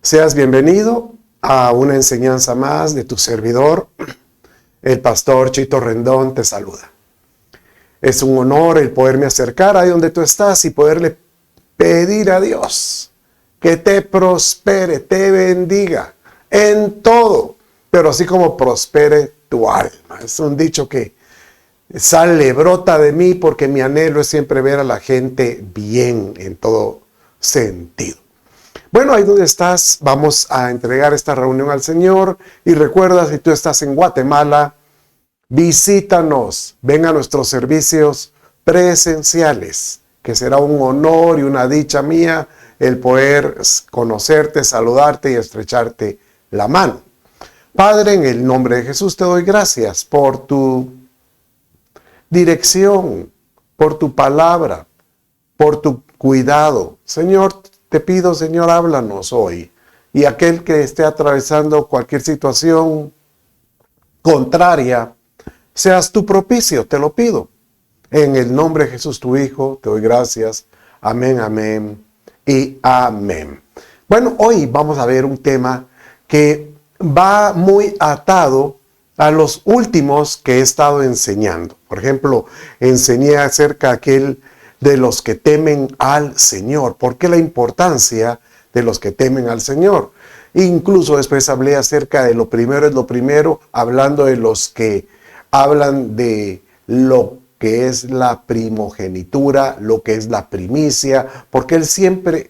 Seas bienvenido a una enseñanza más de tu servidor, el pastor Chito Rendón te saluda. Es un honor el poderme acercar ahí donde tú estás y poderle pedir a Dios que te prospere, te bendiga en todo, pero así como prospere tu alma. Es un dicho que brota de mí porque mi anhelo es siempre ver a la gente bien en todo sentido. Bueno, ahí donde estás, vamos a entregar esta reunión al Señor. Y recuerda, si tú estás en Guatemala, visítanos, ven a nuestros servicios presenciales, que será un honor y una dicha mía el poder conocerte, saludarte y estrecharte la mano. Padre, en el nombre de Jesús te doy gracias por tu dirección, por tu palabra, por tu cuidado. Señor, te pido, Señor, háblanos hoy. Y aquel que esté atravesando cualquier situación contraria, seas tú propicio, te lo pido. En el nombre de Jesús, tu Hijo, te doy gracias. Amén, amén y amén. Bueno, hoy vamos a ver un tema que va muy atado a los últimos que he estado enseñando. Por ejemplo, enseñé acerca de aquel de los que temen al Señor. ¿Por qué la importancia de los que temen al Señor? Incluso después hablé acerca de lo primero es lo primero, hablando de los que hablan de lo que es la primogenitura, lo que es la primicia, porque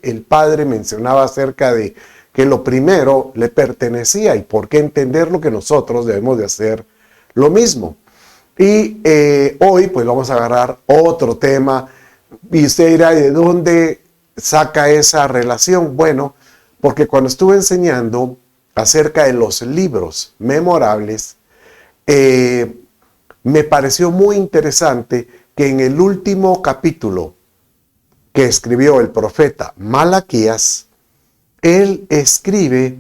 el Padre mencionaba acerca de que lo primero le pertenecía y por qué entenderlo que nosotros debemos de hacer lo mismo. Y hoy pues vamos a agarrar otro tema. Y usted dirá, ¿de dónde saca esa relación? Bueno, porque cuando estuve enseñando acerca de los libros memorables, me pareció muy interesante que en el último capítulo que escribió el profeta Malaquías, él escribe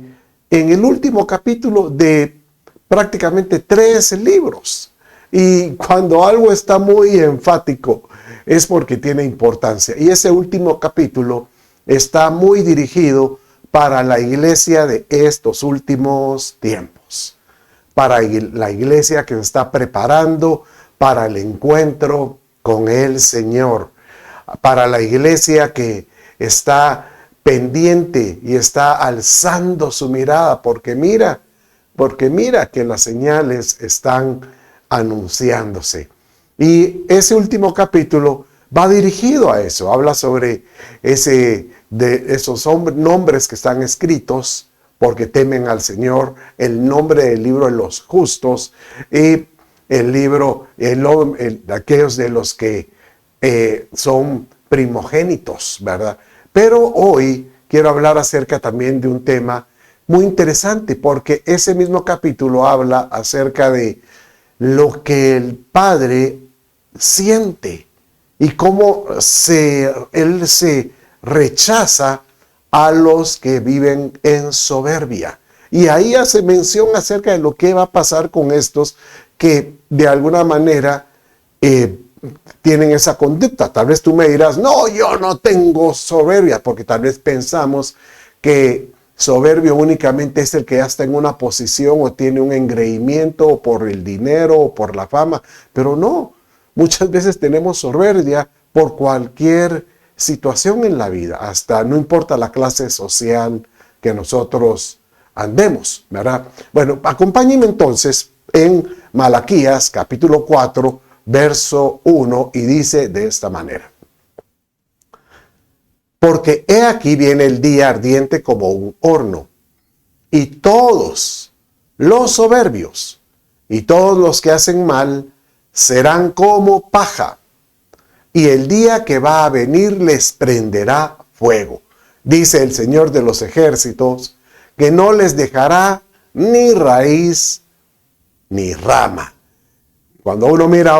en el último capítulo de prácticamente 3 libros. Y cuando algo está muy enfático, es porque tiene importancia. Y ese último capítulo está muy dirigido para la iglesia de estos últimos tiempos. Para la iglesia que se está preparando para el encuentro con el Señor. Para la iglesia que está pendiente y está alzando su mirada porque mira que las señales están anunciándose. Y ese último capítulo va dirigido a eso. Habla sobre esos nombres que están escritos porque temen al Señor, el nombre del libro de los justos y el libro de aquellos de los que son primogénitos, ¿verdad? Pero hoy quiero hablar acerca también de un tema muy interesante porque ese mismo capítulo habla acerca de lo que el Padre siente y cómo Él se rechaza a los que viven en soberbia. Y ahí hace mención acerca de lo que va a pasar con estos que de alguna manera tienen esa conducta. Tal vez tú me dirás, no, yo no tengo soberbia, porque tal vez pensamos que soberbio únicamente es el que ya está en una posición o tiene un engreimiento o por el dinero o por la fama, pero no, muchas veces tenemos soberbia por cualquier situación en la vida, hasta no importa la clase social que nosotros andemos, ¿verdad? Bueno, acompáñenme entonces en Malaquías capítulo 4, verso 1 y dice de esta manera. Porque he aquí viene el día ardiente como un horno, y todos los soberbios y todos los que hacen mal serán como paja, y el día que va a venir les prenderá fuego. Dice el Señor de los ejércitos, que no les dejará ni raíz ni rama. Cuando uno mira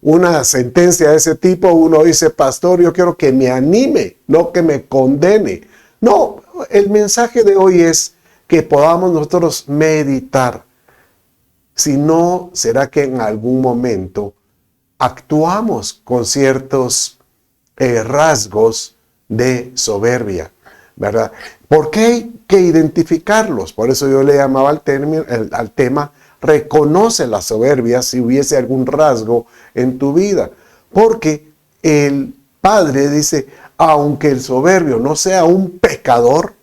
una sentencia de ese tipo, uno dice, pastor, yo quiero que me anime, no que me condene. No, el mensaje de hoy es que podamos nosotros meditar. Si no, ¿será que en algún momento actuamos con ciertos rasgos de soberbia? ¿verdad? ¿Por qué hay que identificarlos? Por eso yo le llamaba al tema, reconoce la soberbia si hubiese algún rasgo en tu vida. Porque el Padre dice, aunque el soberbio no sea un pecador,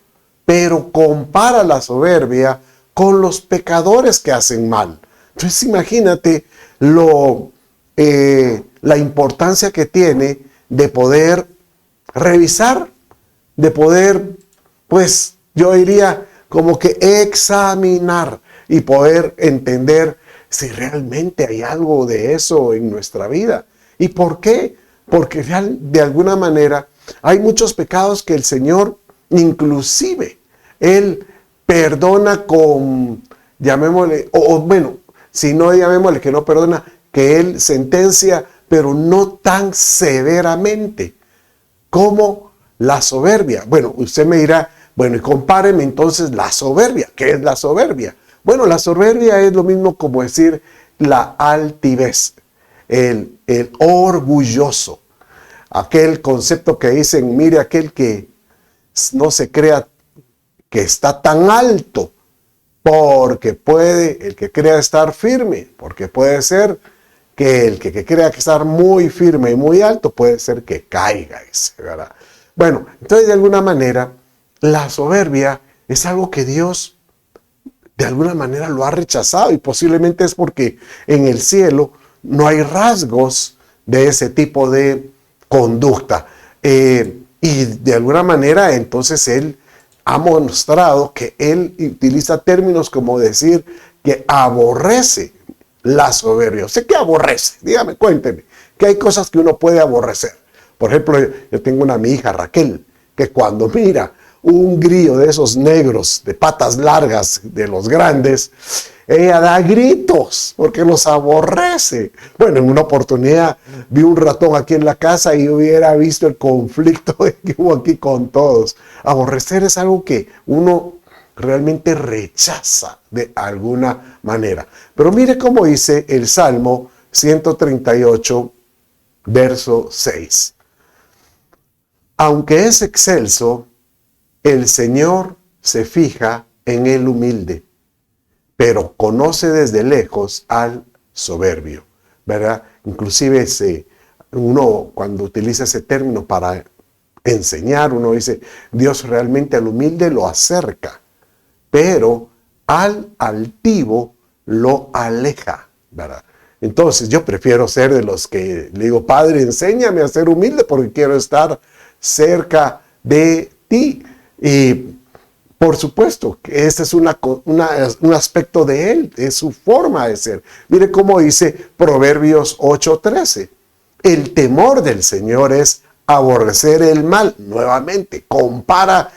pero compara la soberbia con los pecadores que hacen mal. Entonces imagínate la importancia que tiene de poder revisar, de poder, pues yo diría como que examinar y poder entender si realmente hay algo de eso en nuestra vida. ¿Y por qué? Porque de alguna manera hay muchos pecados que el Señor inclusive Él perdona con, llamémosle, o bueno, si no llamémosle que no perdona, que Él sentencia, pero no tan severamente como la soberbia. Bueno, usted me dirá, bueno, y compáreme entonces la soberbia. ¿Qué es la soberbia? Bueno, la soberbia es lo mismo como decir la altivez, el orgulloso. Aquel concepto que dicen, mire, aquel que no se crea que está tan alto, porque puede, el que crea estar firme, porque puede ser que el que crea que estar muy firme y muy alto, puede ser que caiga, ¿verdad? Bueno, entonces de alguna manera, la soberbia es algo que Dios de alguna manera lo ha rechazado y posiblemente es porque en el cielo no hay rasgos de ese tipo de conducta. Y de alguna manera entonces Él ha mostrado que Él utiliza términos como decir que aborrece la soberbia. ¿Usted qué aborrece? Dígame, cuénteme. Que hay cosas que uno puede aborrecer. Por ejemplo, yo tengo mi hija Raquel, que cuando mira un grillo de esos negros, de patas largas, de los grandes, ella da gritos porque los aborrece. Bueno, en una oportunidad vi un ratón aquí en la casa y hubiera visto el conflicto que hubo aquí con todos. Aborrecer es algo que uno realmente rechaza de alguna manera. Pero mire cómo dice el Salmo 138, verso 6. Aunque es excelso, el Señor se fija en el humilde, pero conoce desde lejos al soberbio, ¿verdad? Inclusive uno cuando utiliza ese término para enseñar, uno dice, Dios realmente al humilde lo acerca, pero al altivo lo aleja, ¿verdad? Entonces yo prefiero ser de los que le digo, Padre, enséñame a ser humilde porque quiero estar cerca de ti. Y por supuesto que este es un aspecto de Él, es su forma de ser. Mire cómo dice Proverbios 8:13. El temor del Señor es aborrecer el mal. Nuevamente, compara,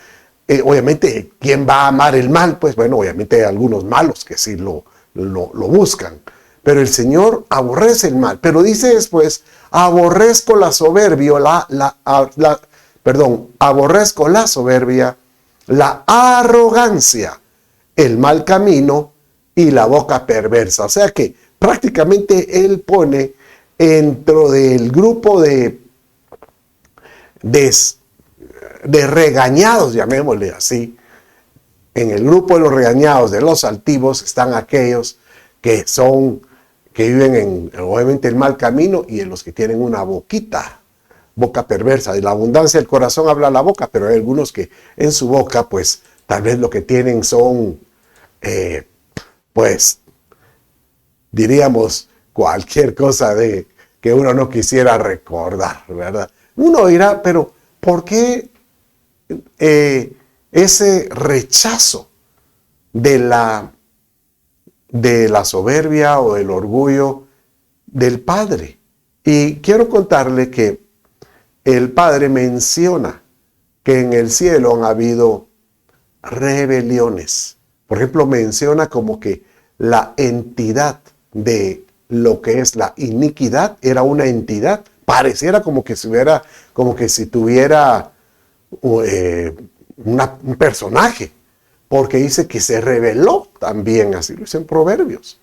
obviamente, ¿quién va a amar el mal? Pues bueno, obviamente hay algunos malos que sí lo buscan. Pero el Señor aborrece el mal. Pero dice después, aborrezco la soberbia, aborrezco la soberbia, la arrogancia, el mal camino y la boca perversa. O sea que prácticamente Él pone dentro del grupo de regañados, llamémosle así, en el grupo de los regañados, de los altivos, están aquellos que viven obviamente el mal camino y en los que tienen una boca perversa. De la abundancia del corazón habla la boca, pero hay algunos que en su boca, pues, tal vez lo que tienen son, pues, diríamos, cualquier cosa que uno no quisiera recordar, ¿verdad? Uno dirá, pero ¿por qué ese rechazo de la soberbia o del orgullo del Padre? Y quiero contarle que el Padre menciona que en el cielo han habido rebeliones. Por ejemplo, menciona como que la entidad de lo que es la iniquidad era una entidad. Pareciera como que si tuviera un personaje, porque dice que se rebeló también, así lo dicen Proverbios.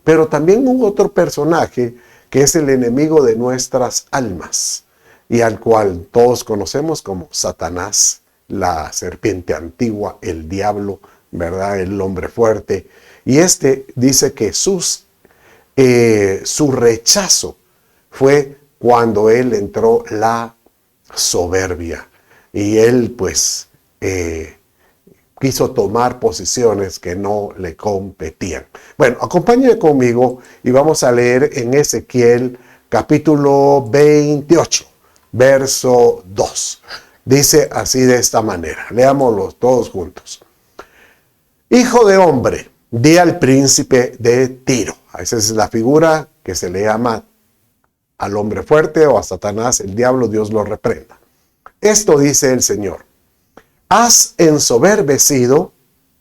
Pero también hubo otro personaje que es el enemigo de nuestras almas y al cual todos conocemos como Satanás, la serpiente antigua, el diablo, ¿verdad? El hombre fuerte. Y dice que su rechazo fue cuando él entró la soberbia. Y él pues quiso tomar posiciones que no le competían. Bueno, acompáñenme conmigo y vamos a leer en Ezequiel capítulo 28, verso 2. Dice así de esta manera, leámoslo todos juntos. Hijo de hombre, di al príncipe de Tiro. Esa es la figura que se le llama al hombre fuerte o a Satanás, el diablo, Dios lo reprenda. Esto dice el Señor. Has ensoberbecido,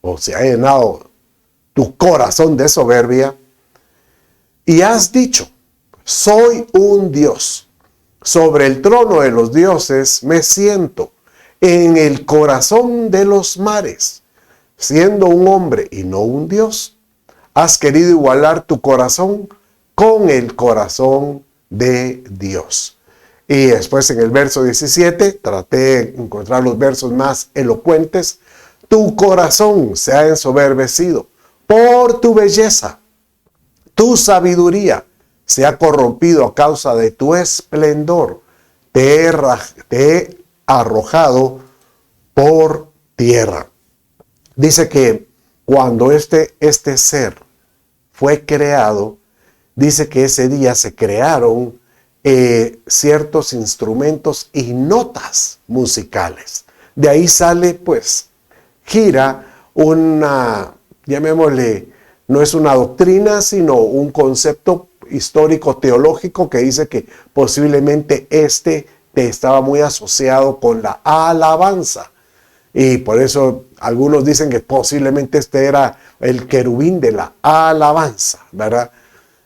o se ha llenado tu corazón de soberbia, y has dicho, soy un Dios. Sobre el trono de los dioses me siento, en el corazón de los mares. Siendo un hombre y no un Dios, has querido igualar tu corazón con el corazón de Dios. Y después en el verso 17, traté de encontrar los versos más elocuentes. Tu corazón se ha ensoberbecido por tu belleza. Tu sabiduría se ha corrompido a causa de tu esplendor. Te he arrojado por tierra. Dice que cuando este ser fue creado, dice que ese día se crearon ciertos instrumentos y notas musicales. De ahí sale, pues, gira una, llamémosle, no es una doctrina, sino un concepto histórico teológico que dice que posiblemente estaba muy asociado con la alabanza. Y por eso algunos dicen que posiblemente era el querubín de la alabanza, ¿verdad?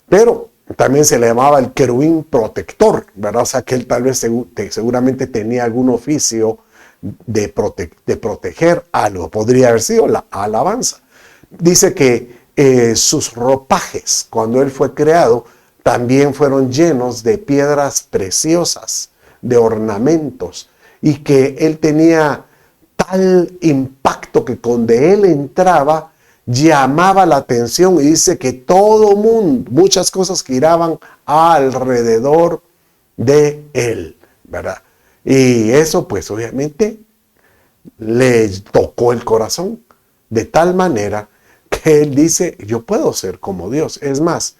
Pero también se le llamaba el querubín protector, ¿verdad? O sea que él tal vez seguramente tenía algún oficio de proteger algo. Podría haber sido la alabanza. Dice que sus ropajes, cuando él fue creado, también fueron llenos de piedras preciosas, de ornamentos, y que él tenía tal impacto que cuando él entraba, llamaba la atención, y dice que todo mundo, muchas cosas giraban alrededor de él, ¿verdad? Y eso pues obviamente le tocó el corazón de tal manera que él dice, yo puedo ser como Dios. Es más,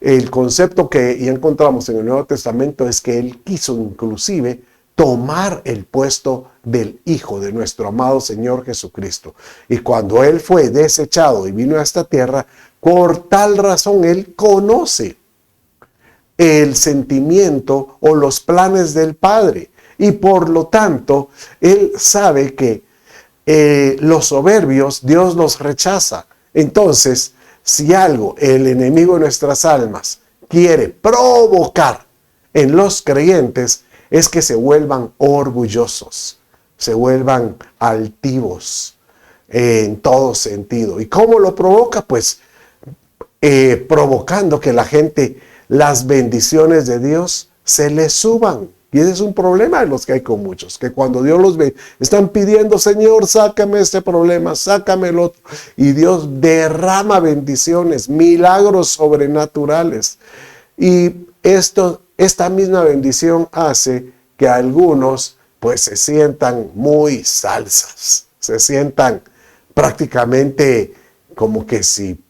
el concepto que ya encontramos en el Nuevo Testamento es que él quiso inclusive tomar el puesto del Hijo de nuestro amado Señor Jesucristo. Y cuando él fue desechado y vino a esta tierra, por tal razón él conoce el sentimiento o los planes del Padre. Y por lo tanto, él sabe que los soberbios Dios los rechaza. Entonces, si algo el enemigo de nuestras almas quiere provocar en los creyentes, es que se vuelvan orgullosos, se vuelvan altivos en todo sentido. ¿Y cómo lo provoca? Pues provocando que la gente, las bendiciones de Dios se les suban. Y ese es un problema de los que hay con muchos, que cuando Dios los ve, están pidiendo, Señor, sácame este problema, sácame el otro. Y Dios derrama bendiciones, milagros sobrenaturales. Y esta misma bendición hace que algunos pues se sientan muy salsas, se sientan prácticamente como que si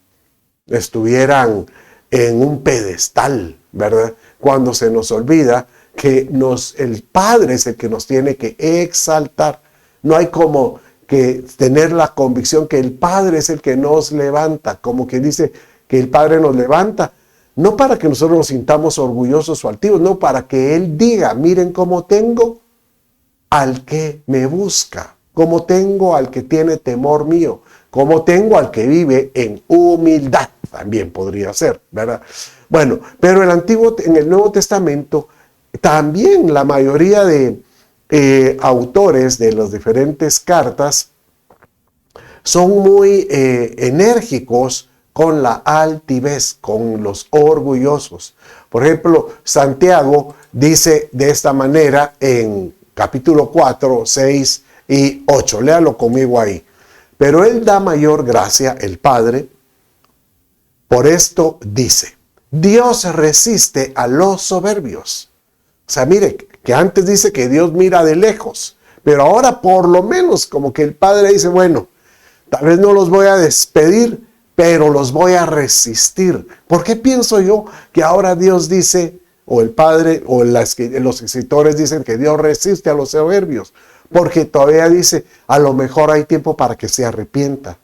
estuvieran en un pedestal, ¿verdad? Cuando se nos olvida que el Padre es el que nos tiene que exaltar. No hay como que tener la convicción que el Padre es el que nos levanta, como quien dice que el Padre nos levanta, no para que nosotros nos sintamos orgullosos o altivos, no, para que Él diga, miren cómo tengo al que me busca, cómo tengo al que tiene temor mío, cómo tengo al que vive en humildad, también podría ser, ¿verdad? Bueno, pero en el Nuevo Testamento, también la mayoría de autores de las diferentes cartas son muy enérgicos con la altivez, con los orgullosos. Por ejemplo, Santiago dice de esta manera en capítulo 4, 6 y 8. Léalo conmigo ahí. Pero Él da mayor gracia, el Padre. Por esto dice, Dios resiste a los soberbios. O sea, mire, que antes dice que Dios mira de lejos, pero ahora por lo menos como que el Padre dice, bueno, tal vez no los voy a despedir, pero los voy a resistir. ¿Por qué pienso yo que ahora Dios dice, o el Padre, o los escritores dicen que Dios resiste a los soberbios? Porque todavía dice, a lo mejor hay tiempo para que se arrepienta.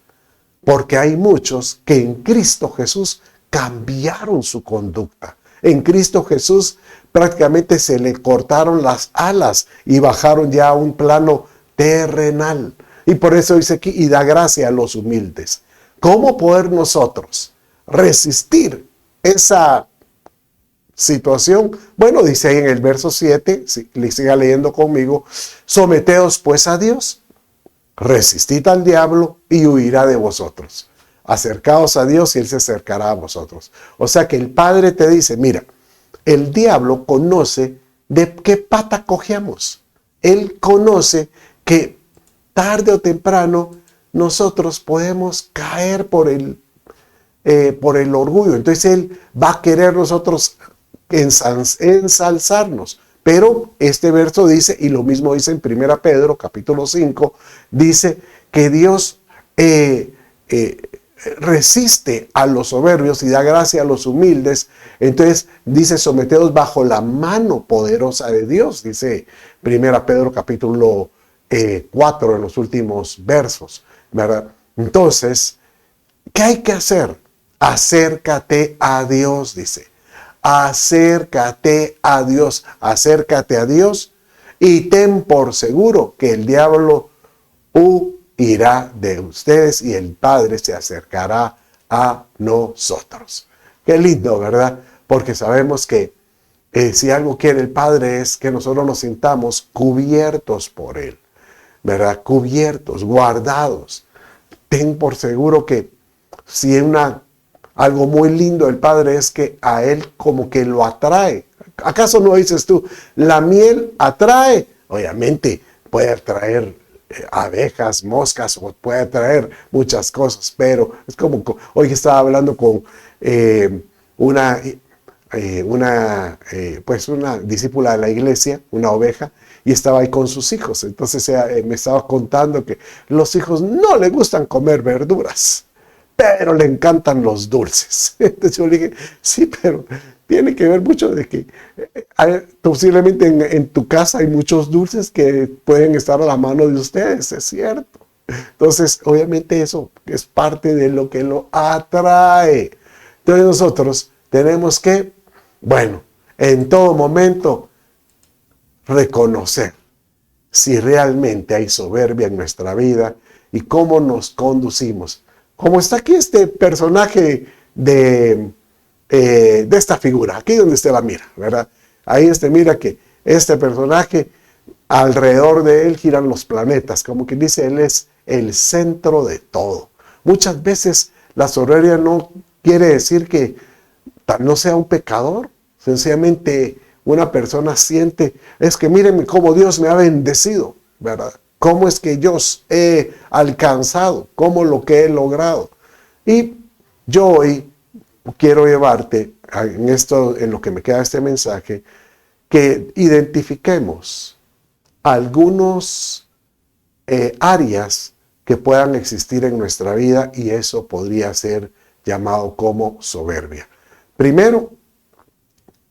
Porque hay muchos que en Cristo Jesús cambiaron su conducta. En Cristo Jesús prácticamente se le cortaron las alas y bajaron ya a un plano terrenal. Y por eso dice aquí, y da gracia a los humildes. ¿Cómo poder nosotros resistir esa situación? Bueno, dice ahí en el verso 7, si le siga leyendo conmigo, someteos pues a Dios. Resistid al diablo y huirá de vosotros. Acercaos a Dios y Él se acercará a vosotros. O sea que el Padre te dice, mira, el diablo conoce de qué pata cojeamos. Él conoce que tarde o temprano nosotros podemos caer por el orgullo. Entonces Él va a querer nosotros ensalzarnos. Pero este verso dice, y lo mismo dice en 1 Pedro, capítulo 5, dice que Dios resiste a los soberbios y da gracia a los humildes. Entonces dice, someteos bajo la mano poderosa de Dios, dice 1 Pedro, capítulo 4, en los últimos versos, ¿verdad? Entonces, ¿qué hay que hacer? Acércate a Dios, dice. Acércate a Dios y ten por seguro que el diablo huirá de ustedes y el Padre se acercará a nosotros. Qué lindo, ¿verdad? Porque sabemos que si algo quiere el Padre es que nosotros nos sintamos cubiertos por Él, ¿verdad? Cubiertos, guardados. Ten por seguro que si algo muy lindo del Padre es que a Él como que lo atrae. ¿Acaso no dices tú, la miel atrae? Obviamente puede atraer abejas, moscas, o puede atraer muchas cosas, pero es como, hoy estaba hablando con una discípula de la iglesia, una oveja, y estaba ahí con sus hijos. Entonces me estaba contando que los hijos no le gustan comer verduras, pero le encantan los dulces. Entonces yo le dije, sí, pero tiene que ver mucho de que posiblemente en tu casa hay muchos dulces que pueden estar a la mano de ustedes, es cierto. Entonces, obviamente eso es parte de lo que lo atrae. Entonces nosotros tenemos que, bueno, en todo momento reconocer si realmente hay soberbia en nuestra vida y cómo nos conducimos. Como está aquí este personaje de esta figura, aquí donde usted la mira, ¿verdad? Ahí mira que este personaje, alrededor de él giran los planetas, como que dice, él es el centro de todo. Muchas veces la soberbia no quiere decir que no sea un pecador, sencillamente una persona siente, es que mírenme cómo Dios me ha bendecido, ¿verdad? Cómo es que yo he alcanzado, cómo lo que he logrado. Y yo hoy quiero llevarte en lo que me queda este mensaje, que identifiquemos algunos áreas que puedan existir en nuestra vida y eso podría ser llamado como soberbia. Primero,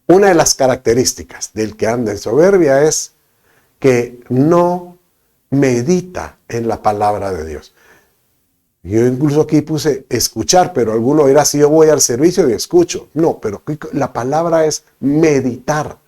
una de las características del que anda en soberbia es que no medita en la palabra de Dios. Yo incluso aquí puse escuchar, pero alguno dirá, si yo voy al servicio y escucho. No, pero la palabra es meditar.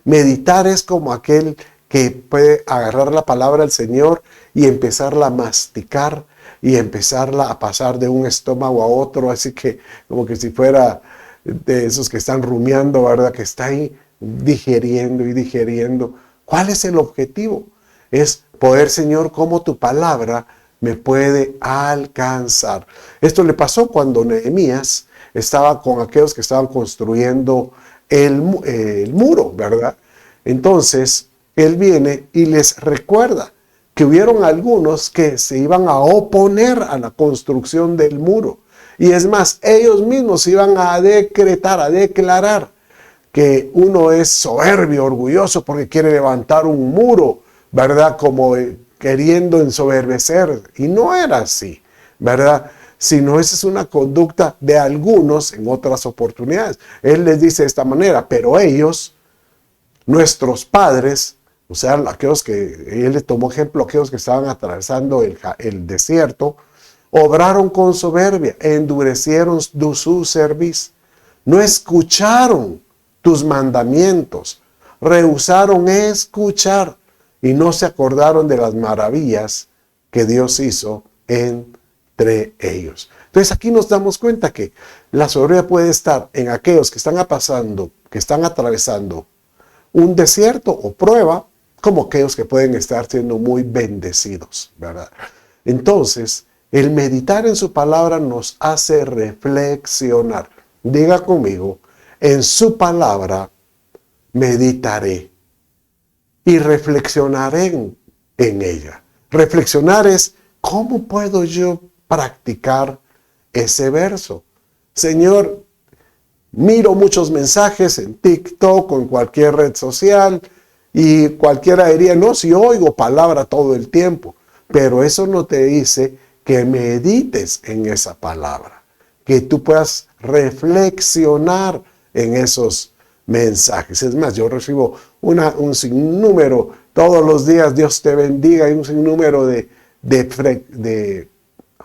Meditar es como aquel que puede agarrar la palabra del Señor y empezarla a masticar y empezarla a pasar de un estómago a otro, así que como que si fuera de esos que están rumiando, ¿verdad? Que está ahí digeriendo y digeriendo. ¿Cuál es el objetivo? Es poder, Señor, cómo tu palabra me puede alcanzar. Esto le pasó cuando Nehemías estaba con aquellos que estaban construyendo el muro, ¿verdad? Entonces, él viene y les recuerda que hubieron algunos que se iban a oponer a la construcción del muro. Y es más, ellos mismos iban a decretar, a declarar que uno es soberbio, orgulloso, porque quiere levantar un muro, ¿verdad? Como queriendo ensoberbecer. Y no era así, ¿verdad? Sino esa es una conducta de algunos en otras oportunidades. Él les dice de esta manera, pero ellos, nuestros padres, o sea, aquellos que, él le tomó ejemplo, aquellos que estaban atravesando el desierto, obraron con soberbia, endurecieron su cerviz, no escucharon tus mandamientos, rehusaron escuchar y no se acordaron de las maravillas que Dios hizo entre ellos. Entonces aquí nos damos cuenta que la soberbia puede estar en aquellos que están atravesando un desierto o prueba, como aquellos que pueden estar siendo muy bendecidos, ¿verdad? Entonces, el meditar en su palabra nos hace reflexionar. Diga conmigo, en su palabra meditaré y reflexionaré en ella. Reflexionar es, ¿cómo puedo yo practicar ese verso? Señor, miro muchos mensajes en TikTok o en cualquier red social y cualquiera diría, no, si oigo palabra todo el tiempo, pero eso no te dice que medites en esa palabra, que tú puedas reflexionar en esos mensajes. Es más, yo recibo un sinnúmero todos los días, Dios te bendiga, y un sinnúmero de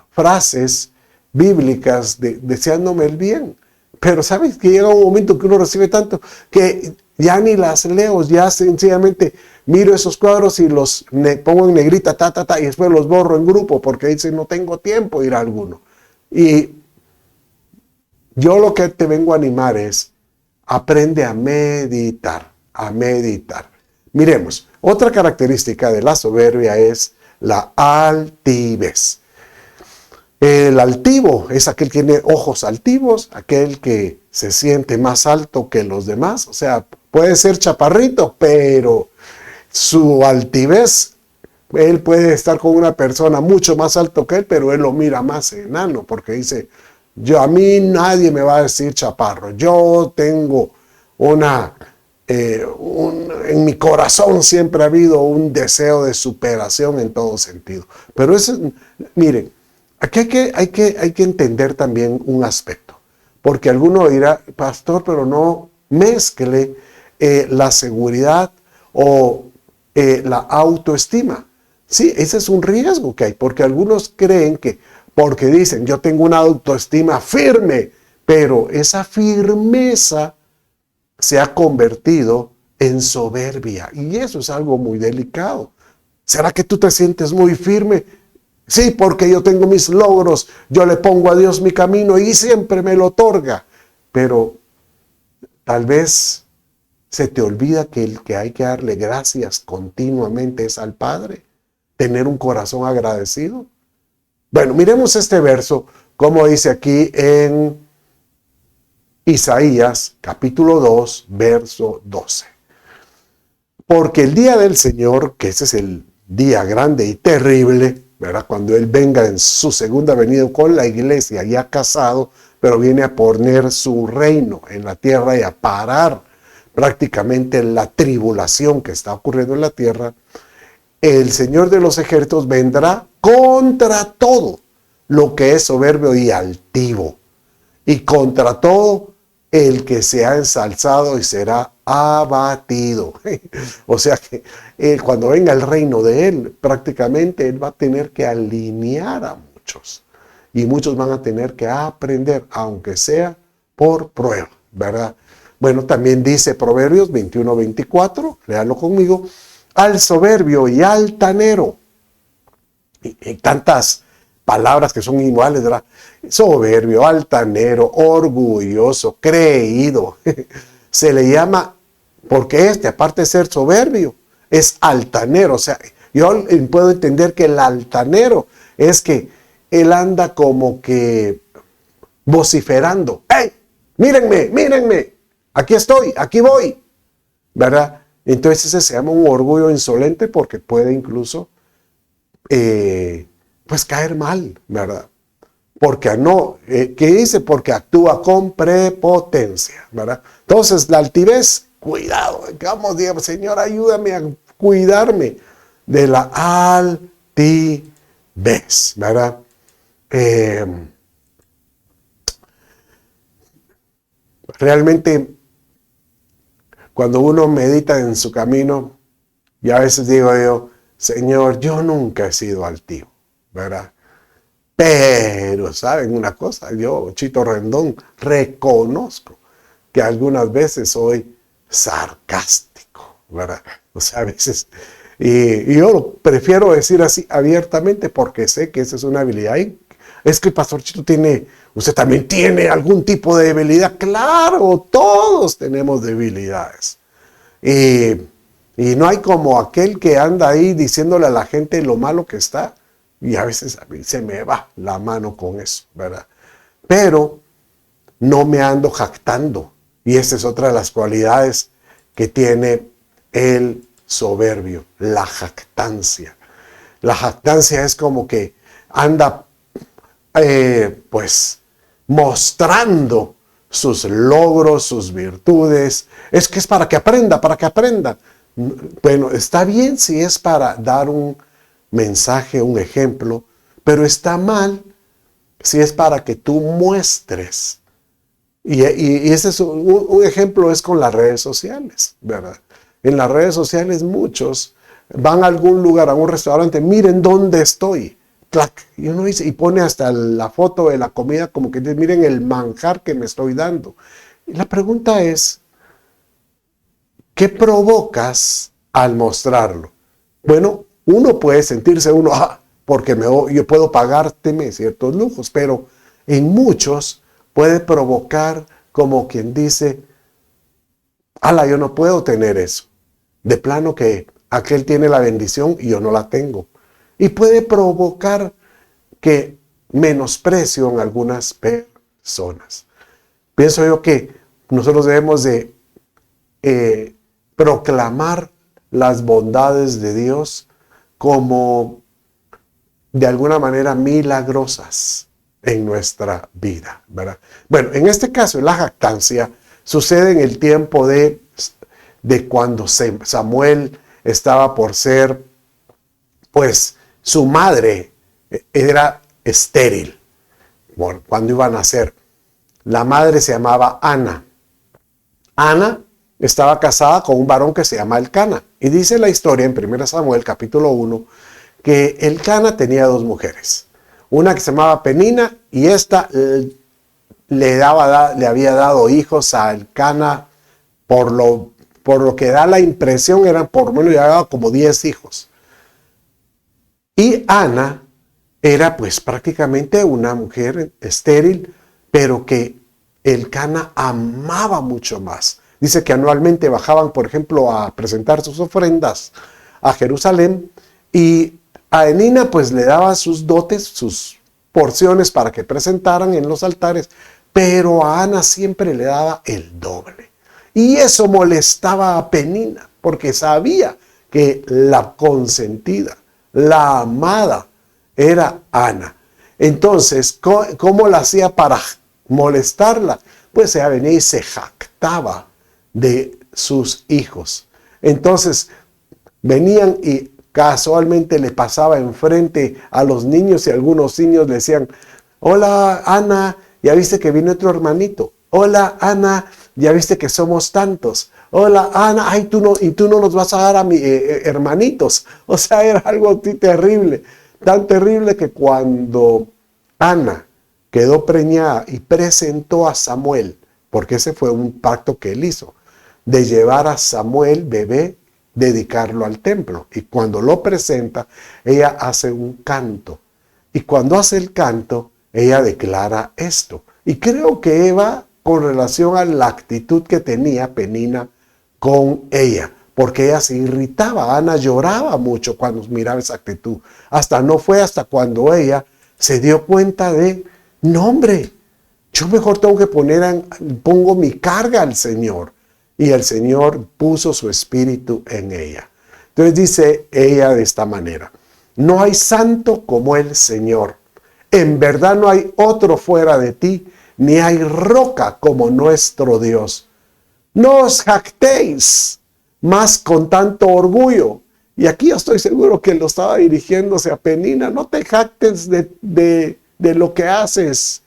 frases bíblicas deseándome el bien. Pero sabes que llega un momento que uno recibe tanto que ya ni las leo, ya sencillamente miro esos cuadros y los pongo en negrita, y después los borro en grupo porque dice no tengo tiempo de ir a alguno. Y yo lo que te vengo a animar es, aprende a meditar, a meditar. Miremos, otra característica de la soberbia es la altivez. El altivo es aquel que tiene ojos altivos, aquel que se siente más alto que los demás. O sea, puede ser chaparrito, pero su altivez, él puede estar con una persona mucho más alto que él, pero él lo mira más enano, porque dice, a mí nadie me va a decir chaparro. Yo tengo en mi corazón siempre ha habido un deseo de superación en todo sentido. Pero miren, aquí hay que entender también un aspecto, porque alguno dirá, pastor, pero no mezcle la seguridad o la autoestima. Sí, ese es un riesgo que hay, porque algunos creen que, porque dicen, yo tengo una autoestima firme, pero esa firmeza se ha convertido en soberbia, y eso es algo muy delicado. ¿Será que tú te sientes muy firme? Sí, porque yo tengo mis logros, yo le pongo a Dios mi camino y siempre me lo otorga. Pero tal vez se te olvida que el que hay que darle gracias continuamente es al Padre, tener un corazón agradecido. Bueno, miremos este verso, como dice aquí en Isaías capítulo 2, verso 12. Porque el día del Señor, que ese es el día grande y terrible, ¿verdad? Cuando Él venga en su segunda venida con la iglesia ya casado, pero viene a poner su reino en la tierra y a parar prácticamente la tribulación que está ocurriendo en la tierra, el Señor de los ejércitos vendrá contra todo lo que es soberbio y altivo, y contra todo el que se ha ensalzado y será abatido. O sea que cuando venga el reino de Él, prácticamente Él va a tener que alinear a muchos. Y muchos van a tener que aprender, aunque sea por prueba, ¿verdad? Bueno, también dice Proverbios 21-24, léalo conmigo, al soberbio y altanero. Y tantas palabras que son iguales, ¿verdad? Soberbio, altanero, orgulloso, creído. Se le llama, porque aparte de ser soberbio, es altanero. O sea, yo puedo entender que el altanero es que él anda como que vociferando. ¡Hey! Mírenme, mírenme. Aquí estoy, aquí voy. ¿Verdad? Entonces ese se llama un orgullo insolente porque puede incluso pues caer mal, ¿verdad? Porque no, ¿qué dice? Porque actúa con prepotencia, ¿verdad? Entonces, la altivez, cuidado, vamos, digamos, Señor, ayúdame a cuidarme de la altivez, ¿verdad? Realmente, cuando uno medita en su camino, y a veces digo yo, Señor, yo nunca he sido altivo, ¿verdad? Pero, ¿saben una cosa? Yo, Chito Rendón, reconozco que algunas veces soy sarcástico, ¿verdad? O sea, a veces, y yo prefiero decir así abiertamente porque sé que esa es una habilidad. Y es que el pastor Chito usted también tiene algún tipo de debilidad. Claro, todos tenemos debilidades. Y no hay como aquel que anda ahí diciéndole a la gente lo malo que está. Y a veces a mí se me va la mano con eso, ¿verdad? Pero no me ando jactando. Y esta es otra de las cualidades que tiene el soberbio, la jactancia. La jactancia es como que anda, pues, mostrando sus logros, sus virtudes. Es que es para que aprenda, para que aprenda. Bueno, está bien si es para dar un mensaje, un ejemplo, pero está mal si es para que tú muestres. Y ese es un ejemplo es con las redes sociales, ¿verdad? En las redes sociales muchos van a algún lugar, a un restaurante, miren dónde estoy. Clac, y uno dice, y pone hasta la foto de la comida como que miren el manjar que me estoy dando. Y la pregunta es, ¿qué provocas al mostrarlo? Bueno, uno puede sentirse porque yo puedo pagárteme ciertos lujos, pero en muchos puede provocar como quien dice, ala, yo no puedo tener eso. De plano que aquel tiene la bendición y yo no la tengo. Y puede provocar que menosprecio en algunas personas. Pienso yo que nosotros debemos de proclamar las bondades de Dios como de alguna manera milagrosas en nuestra vida, ¿verdad? Bueno, en este caso, la jactancia sucede en el tiempo de cuando Samuel estaba por ser, pues, su madre era estéril. Bueno, cuando iba a nacer, la madre se llamaba Ana. Ana estaba casada con un varón que se llama Elcana. Y dice la historia en 1 Samuel capítulo 1 que Elcana tenía dos mujeres. Una que se llamaba Penina y esta le había dado hijos a Elcana por lo que da la impresión, eran por lo menos ya como 10 hijos. Y Ana era pues prácticamente una mujer estéril, pero que Elcana amaba mucho más. Dice que anualmente bajaban, por ejemplo, a presentar sus ofrendas a Jerusalén y a Penina pues le daba sus dotes, sus porciones para que presentaran en los altares, pero a Ana siempre le daba el doble. Y eso molestaba a Penina, porque sabía que la consentida, la amada, era Ana. Entonces, ¿cómo la hacía para molestarla? Pues ella venía y se jactaba de sus hijos. Entonces, venían y casualmente le pasaba enfrente a los niños y algunos niños le decían, hola Ana, ya viste que viene otro hermanito. Hola Ana, ya viste que somos tantos. Hola Ana, ay, tú no nos vas a dar a mis hermanitos. O sea, era algo terrible, tan terrible que cuando Ana quedó preñada y presentó a Samuel, porque ese fue un pacto que él hizo, de llevar a Samuel, bebé, dedicarlo al templo. Y cuando lo presenta, ella hace un canto. Y cuando hace el canto, ella declara esto. Y creo que Eva, con relación a la actitud que tenía Penina con ella, porque ella se irritaba, Ana lloraba mucho cuando miraba esa actitud. No fue hasta cuando ella se dio cuenta de, no hombre, yo mejor tengo que pongo mi carga al Señor. Y el Señor puso su espíritu en ella. Entonces dice ella de esta manera, No hay santo como el Señor. En verdad no hay otro fuera de ti, ni hay roca como nuestro Dios. No os jactéis más con tanto orgullo. Y aquí yo estoy seguro que lo estaba dirigiéndose a Penina. No te jactes de lo que haces,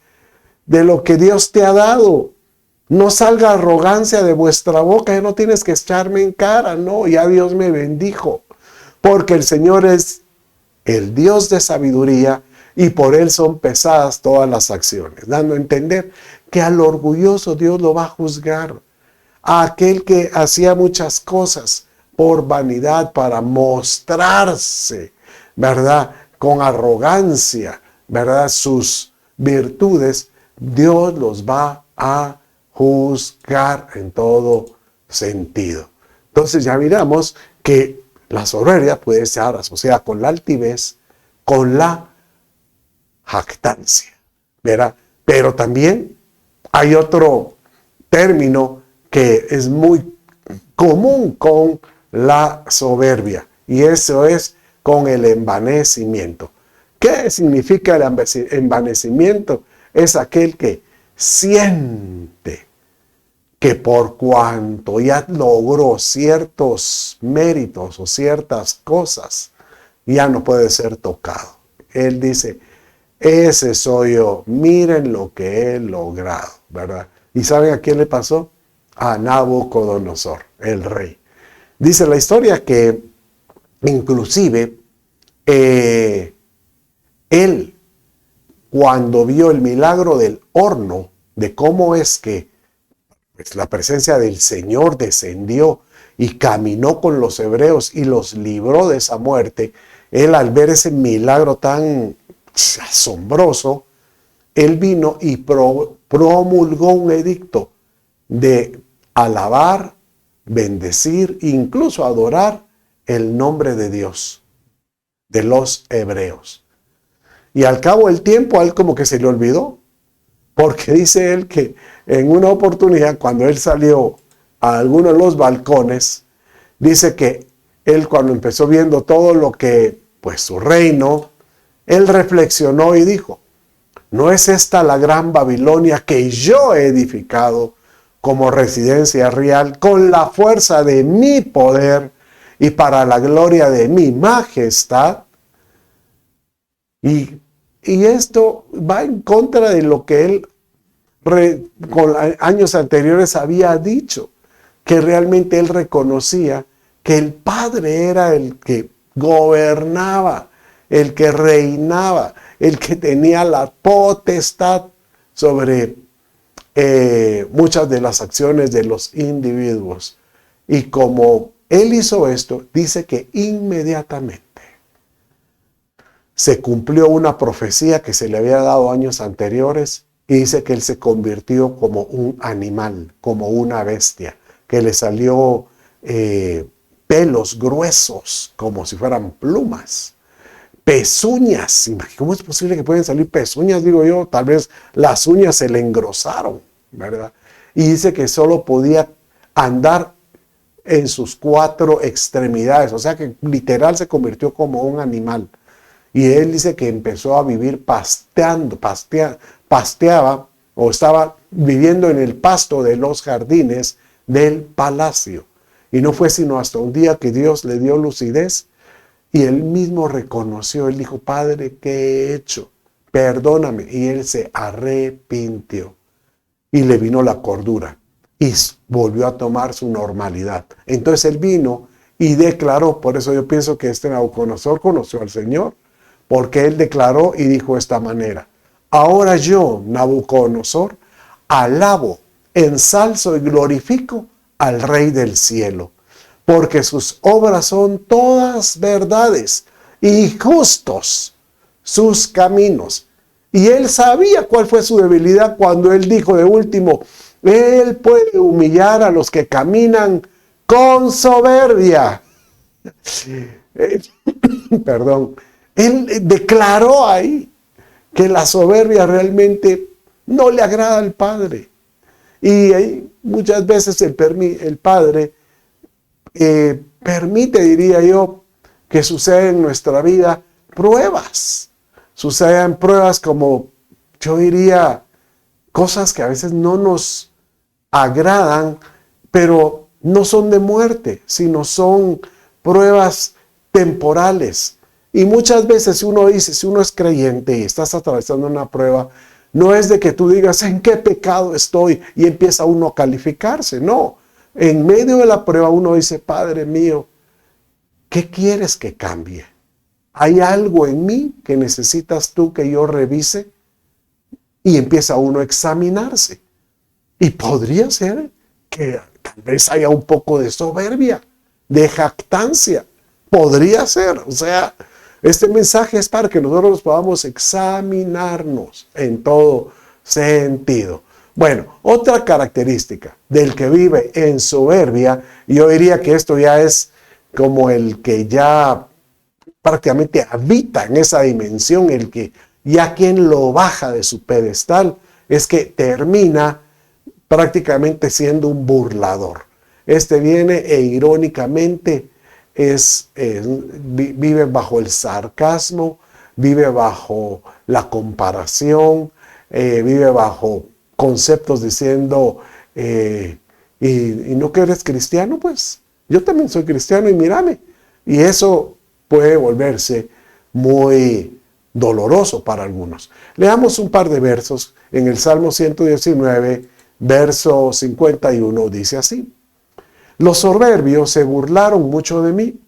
de lo que Dios te ha dado. No salga arrogancia de vuestra boca, ya no tienes que echarme en cara, no, ya Dios me bendijo. Porque el Señor es el Dios de sabiduría y por Él son pesadas todas las acciones. Dando a entender que al orgulloso Dios lo va a juzgar. A aquel que hacía muchas cosas por vanidad, para mostrarse, ¿verdad? Con arrogancia, ¿verdad? Sus virtudes, Dios los va a juzgar en todo sentido. Entonces ya miramos que la soberbia puede estar asociada con la altivez, con la jactancia, ¿verdad? Pero también hay otro término que es muy común con la soberbia, y eso es con el envanecimiento. ¿Qué significa el envanecimiento? Es aquel que siente que por cuanto ya logró ciertos méritos o ciertas cosas, ya no puede ser tocado. Él dice, ese soy yo, miren lo que he logrado, ¿verdad? ¿Y saben a quién le pasó? A Nabucodonosor, el rey. Dice la historia que inclusive él, cuando vio el milagro del horno, de cómo es que pues, la presencia del Señor descendió y caminó con los hebreos y los libró de esa muerte, él al ver ese milagro tan asombroso, él vino y promulgó un edicto de alabar, bendecir, incluso adorar el nombre de Dios, de los hebreos. Y al cabo del tiempo a él como que se le olvidó, porque dice él que en una oportunidad cuando él salió a alguno de los balcones, dice que él cuando empezó viendo todo lo que, pues su reino, él reflexionó y dijo, ¿no es esta la gran Babilonia que yo he edificado como residencia real con la fuerza de mi poder y para la gloria de mi majestad? Y esto va en contra de lo que él con años anteriores había dicho, que realmente él reconocía que el Padre era el que gobernaba, el que reinaba, el que tenía la potestad sobre muchas de las acciones de los individuos. Y como él hizo esto, dice que inmediatamente se cumplió una profecía que se le había dado años anteriores y dice que él se convirtió como un animal, como una bestia, que le salió pelos gruesos, como si fueran plumas, pezuñas. ¿Cómo es posible que pueden salir pezuñas? Digo yo, tal vez las uñas se le engrosaron, ¿verdad? Y dice que solo podía andar en sus 4 extremidades, o sea que literal se convirtió como un animal. Y él dice que empezó a vivir pasteaba o estaba viviendo en el pasto de los jardines del palacio. Y no fue sino hasta un día que Dios le dio lucidez y él mismo reconoció, él dijo, Padre, ¿qué he hecho? Perdóname. Y él se arrepintió y le vino la cordura y volvió a tomar su normalidad. Entonces él vino y declaró, por eso yo pienso que este Nabucodonosor conoció al Señor, porque él declaró y dijo de esta manera, ahora yo, Nabucodonosor, alabo, ensalzo y glorifico al Rey del cielo, porque sus obras son todas verdades y justos sus caminos. Y él sabía cuál fue su debilidad cuando él dijo de último, él puede humillar a los que caminan con soberbia. Perdón. Él declaró ahí que la soberbia realmente no le agrada al Padre. Y muchas veces el Padre permite, diría yo, que suceda en nuestra vida pruebas. Suceden pruebas como, yo diría, cosas que a veces no nos agradan, pero no son de muerte, sino son pruebas temporales. Y muchas veces uno dice, si uno es creyente y estás atravesando una prueba, no es de que tú digas, ¿en qué pecado estoy? Y empieza uno a calificarse. No, en medio de la prueba uno dice, Padre mío, ¿qué quieres que cambie? ¿Hay algo en mí que necesitas tú que yo revise? Y empieza uno a examinarse. Y podría ser que tal vez haya un poco de soberbia, de jactancia. Podría ser. O sea, este mensaje es para que nosotros nos podamos examinarnos en todo sentido. Bueno, otra característica del que vive en soberbia, yo diría que esto ya es como el que ya prácticamente habita en esa dimensión, el que ya quien lo baja de su pedestal, es que termina prácticamente siendo un burlador. Este viene e irónicamente vive bajo el sarcasmo, vive bajo la comparación, vive bajo conceptos diciendo, ¿y no que eres cristiano? Pues yo también soy cristiano y mírame. Y eso puede volverse muy doloroso para algunos. Leamos un par de versos. En el Salmo 119, verso 51, dice así: los soberbios se burlaron mucho de mí,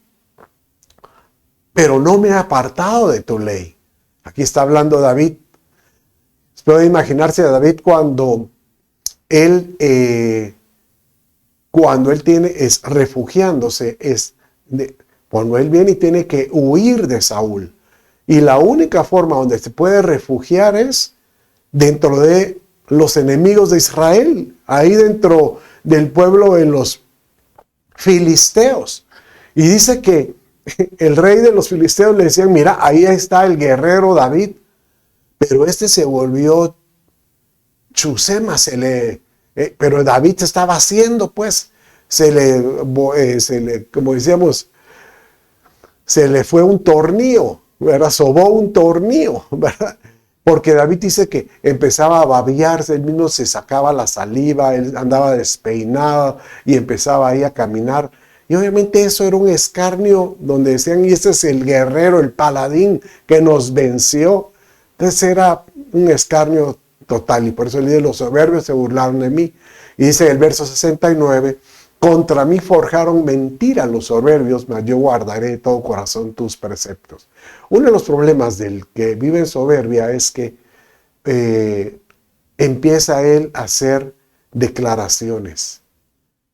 pero no me he apartado de tu ley. Aquí está hablando David. Puede imaginarse a David cuando él es refugiándose, cuando él viene y tiene que huir de Saúl. Y la única forma donde se puede refugiar es dentro de los enemigos de Israel, ahí dentro del pueblo de los filisteos. Y dice que el rey de los filisteos le decían, mira, ahí está el guerrero David, pero este se volvió chusema, pero David se estaba haciendo, pues, como decíamos, se le fue un tornillo, ¿verdad? Sobó un tornillo, ¿verdad? Porque David dice que empezaba a babearse, él mismo se sacaba la saliva, él andaba despeinado y empezaba ahí a caminar. Y obviamente eso era un escarnio donde decían, y este es el guerrero, el paladín que nos venció. Entonces era un escarnio total, y por eso el día de los soberbios se burlaron de mí. Y dice el verso 69, contra mí forjaron mentira los soberbios, mas yo guardaré de todo corazón tus preceptos. Uno de los problemas del que vive en soberbia es que empieza él a hacer declaraciones.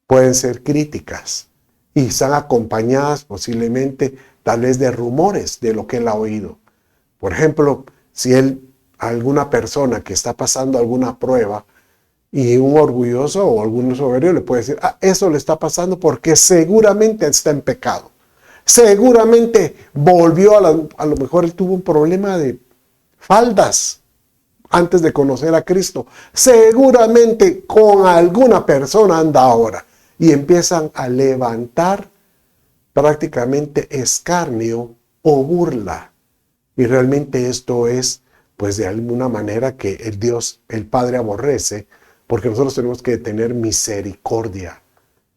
Pueden ser críticas y están acompañadas posiblemente tal vez de rumores de lo que él ha oído. Por ejemplo, si alguna persona que está pasando alguna prueba y un orgulloso o algún soberbio le puede decir, eso le está pasando porque seguramente está en pecado. Seguramente volvió a lo mejor él tuvo un problema de faldas antes de conocer a Cristo. Seguramente con alguna persona anda ahora. Y empiezan a levantar prácticamente escarnio o burla. Y realmente esto es, pues de alguna manera que el Dios, el Padre aborrece, porque nosotros tenemos que tener misericordia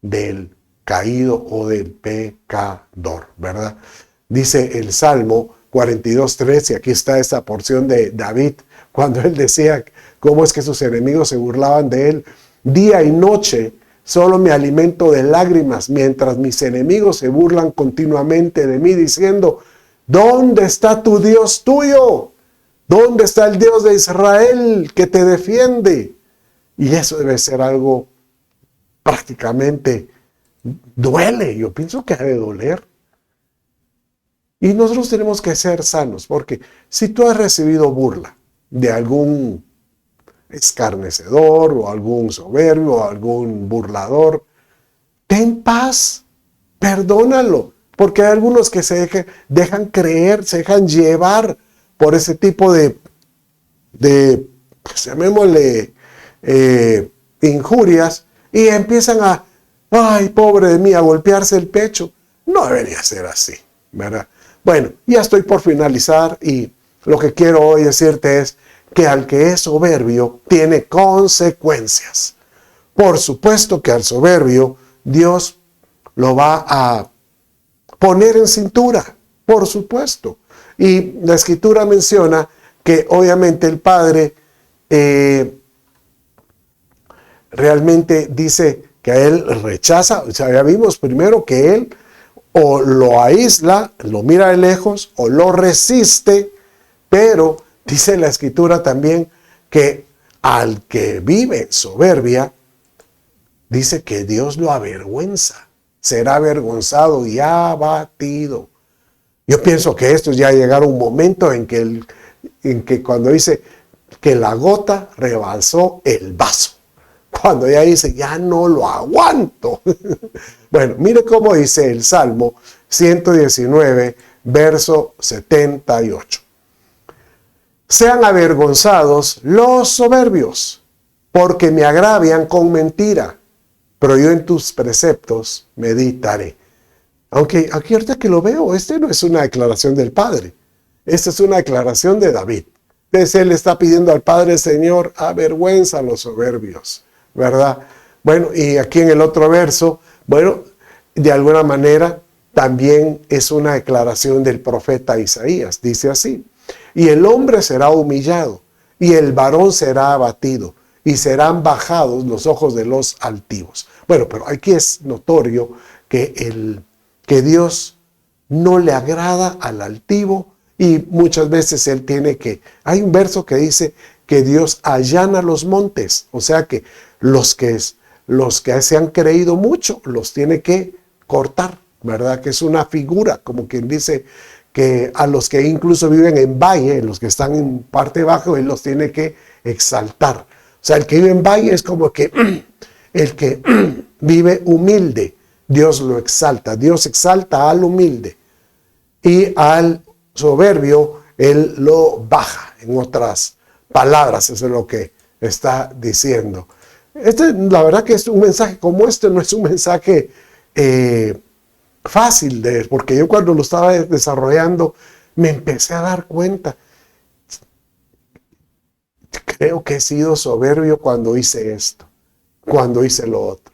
del caído o del pecador, ¿verdad? Dice el Salmo 42:3, y aquí está esta porción de David, cuando él decía cómo es que sus enemigos se burlaban de él. Día y noche solo me alimento de lágrimas, mientras mis enemigos se burlan continuamente de mí, diciendo, ¿dónde está tu Dios tuyo? ¿Dónde está el Dios de Israel que te defiende? Y eso debe ser algo prácticamente duele. Yo pienso que debe doler. Y nosotros tenemos que ser sanos, porque si tú has recibido burla de algún escarnecedor o algún soberbio o algún burlador, ten paz, perdónalo, porque hay algunos que se dejan creer, se dejan llevar por ese tipo de pues, llamémosle, injurias, y empiezan ay, pobre de mí, a golpearse el pecho. No debería ser así, ¿verdad? Bueno, ya estoy por finalizar y lo que quiero hoy decirte es que al que es soberbio tiene consecuencias. Por supuesto que al soberbio Dios lo va a poner en cintura, por supuesto. Y la Escritura menciona que obviamente el Padre realmente dice que a él rechaza. O sea, ya vimos primero que él o lo aísla, lo mira de lejos, o lo resiste, pero dice la Escritura también que al que vive en soberbia, dice que Dios lo avergüenza, será avergonzado y abatido. Yo pienso que esto ya llegará un momento en que cuando dice que la gota rebalsó el vaso. Cuando ella dice, ya no lo aguanto. Bueno, mire cómo dice el Salmo 119, verso 78. Sean avergonzados los soberbios, porque me agravian con mentira, pero yo en tus preceptos meditaré. Aunque aquí ahorita que lo veo, este no es una declaración del Padre, esta es una declaración de David. Entonces él está pidiendo al Padre, Señor, avergüenza a los soberbios, ¿verdad? Bueno, y aquí en el otro verso, bueno, de alguna manera también es una declaración del profeta Isaías. Dice así, y el hombre será humillado, y el varón será abatido, y serán bajados los ojos de los altivos. Bueno, pero aquí es notorio que Dios no le agrada al altivo, y muchas veces él tiene que... Hay un verso que dice que Dios allana los montes, o sea que los que se han creído mucho los tiene que cortar, ¿verdad? Que es una figura, como quien dice que a los que incluso viven en valle, los que están en parte baja, él los tiene que exaltar. O sea, el que vive en valle es como que el que vive humilde, Dios lo exalta. Dios exalta al humilde y al soberbio él lo baja. En otras palabras, eso es lo que está diciendo. La verdad que es un mensaje como este, no es un mensaje fácil porque yo cuando lo estaba desarrollando me empecé a dar cuenta. Creo que he sido soberbio cuando hice esto, cuando hice lo otro.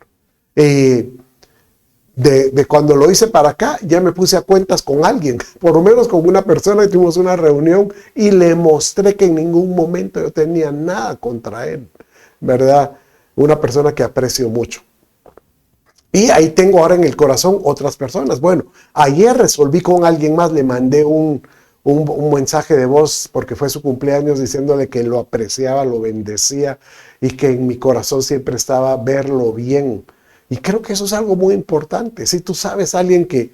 De cuando lo hice para acá, ya me puse a cuentas con alguien, por lo menos con una persona, y tuvimos una reunión y le mostré que en ningún momento yo tenía nada contra él, ¿verdad? Una persona que aprecio mucho. Y ahí tengo ahora en el corazón otras personas. Bueno, ayer resolví con alguien más, le mandé un mensaje de voz porque fue su cumpleaños diciéndole que lo apreciaba, lo bendecía y que en mi corazón siempre estaba verlo bien. Y creo que eso es algo muy importante. Si tú sabes a alguien que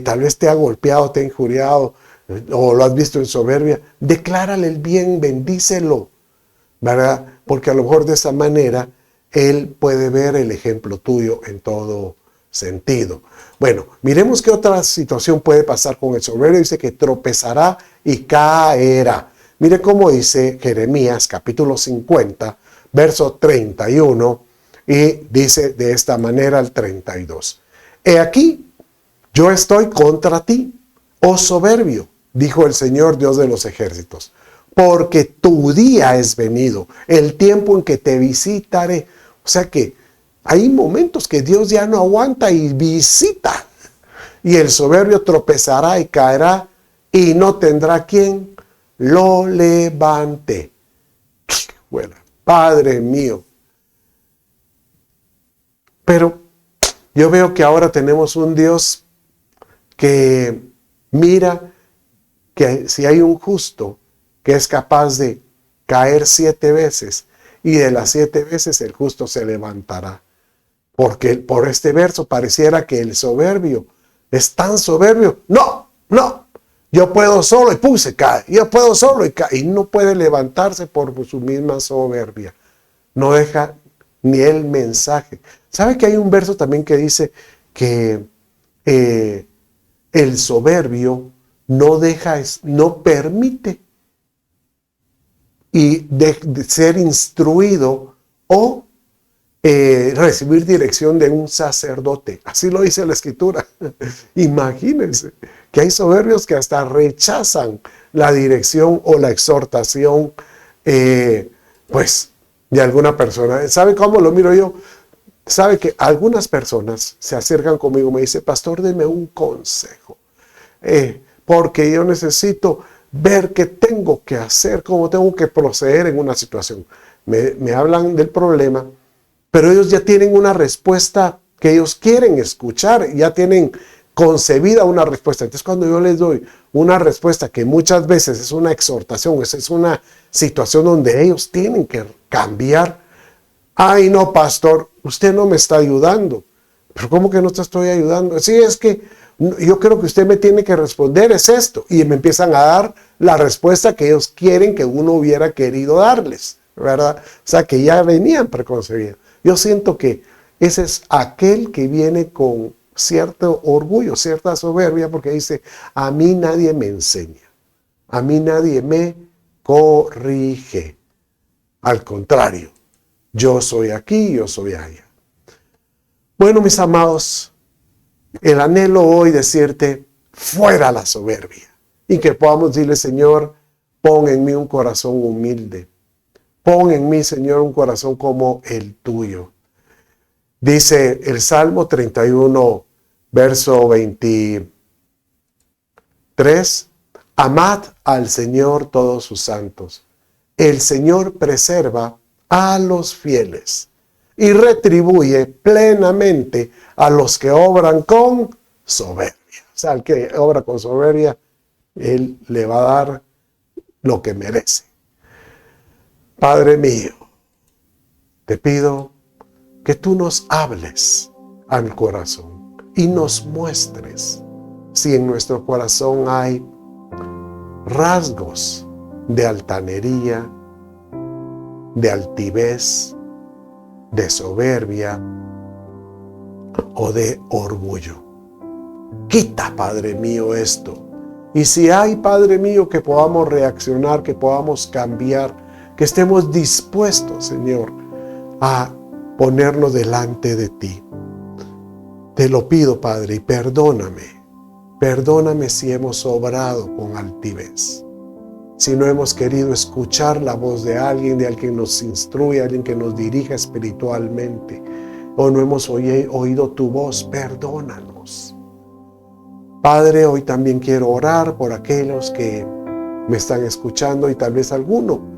tal vez te ha golpeado, te ha injuriado o lo has visto en soberbia, declárale el bien, bendícelo, ¿verdad? Porque a lo mejor de esa manera él puede ver el ejemplo tuyo en todo sentido. Bueno, miremos qué otra situación puede pasar con el soberbio. Dice que tropezará y caerá. Mire cómo dice Jeremías capítulo 50, verso 31, y dice de esta manera el 32. He aquí, yo estoy contra ti, oh soberbio, dijo el Señor Dios de los ejércitos, porque tu día es venido, el tiempo en que te visitaré. O sea que hay momentos que Dios ya no aguanta y visita. Y el soberbio tropezará y caerá y no tendrá quien lo levante. Bueno, Padre mío. Pero yo veo que ahora tenemos un Dios que mira que si hay un justo que es capaz de caer 7 veces, y de las 7 veces el justo se levantará. Porque por este verso pareciera que el soberbio es tan soberbio. No, yo puedo solo y pum, se cae. Yo puedo solo y cae. Y no puede levantarse por su misma soberbia. No deja ni el mensaje. ¿Sabe que hay un verso también que dice que el soberbio no permite y de ser instruido o recibir dirección de un sacerdote? Así lo dice la Escritura. Imagínense que hay soberbios que hasta rechazan la dirección o la exhortación, pues, de alguna persona. ¿Sabe cómo lo miro yo? Sabe que algunas personas se acercan conmigo y me dicen, pastor, deme un consejo, porque yo necesito ver qué tengo que hacer, cómo tengo que proceder en una situación. Me hablan del problema, pero ellos ya tienen una respuesta que ellos quieren escuchar, ya tienen concebida una respuesta. Entonces, cuando yo les doy una respuesta que muchas veces es una exhortación, es una situación donde ellos tienen que cambiar, ay no, pastor, usted no me está ayudando. Pero ¿cómo que no te estoy ayudando? Sí, es que yo creo que usted me tiene que responder, es esto. Y me empiezan a dar la respuesta que ellos quieren que uno hubiera querido darles, ¿verdad? O sea, que ya venían preconcebidos. Yo siento que ese es aquel que viene con cierto orgullo, cierta soberbia, porque dice, a mí nadie me enseña, a mí nadie me corrige. Al contrario, yo soy aquí, yo soy allá. Bueno, mis amados, el anhelo hoy decirte, fuera la soberbia. Y que podamos decirle, Señor, pon en mí un corazón humilde. Pon en mí, Señor, un corazón como el tuyo. Dice el Salmo 31, verso 23, amad al Señor todos sus santos. El Señor preserva a los fieles y retribuye plenamente a los que obran con soberbia. O sea, al que obra con soberbia, Él le va a dar lo que merece. Padre mío, te pido que tú nos hables al corazón y nos muestres si en nuestro corazón hay rasgos de altanería, de altivez, de soberbia o de orgullo. Quita, Padre mío, esto. Y si hay, Padre mío, que podamos reaccionar, que podamos cambiar, que estemos dispuestos, Señor, a ponernos delante de ti. Te lo pido, Padre, y perdóname. Perdóname si hemos obrado con altivez. Si no hemos querido escuchar la voz de alguien que nos instruye, alguien que nos dirija espiritualmente, o no hemos oído tu voz, perdónanos. Padre, hoy también quiero orar por aquellos que me están escuchando y tal vez alguno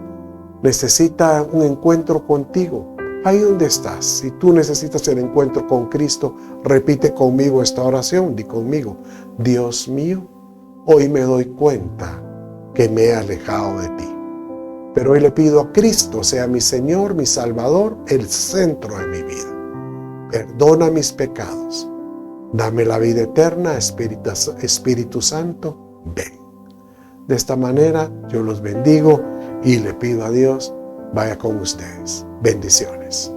necesita un encuentro contigo. Ahí donde estás, si tú necesitas el encuentro con Cristo, repite conmigo esta oración, di conmigo, Dios mío, hoy me doy cuenta que me he alejado de ti. Pero hoy le pido a Cristo sea mi Señor, mi Salvador, el centro de mi vida. Perdona mis pecados. Dame la vida eterna, Espíritu Santo, ven. De esta manera yo los bendigo y le pido a Dios, vaya con ustedes. Bendiciones.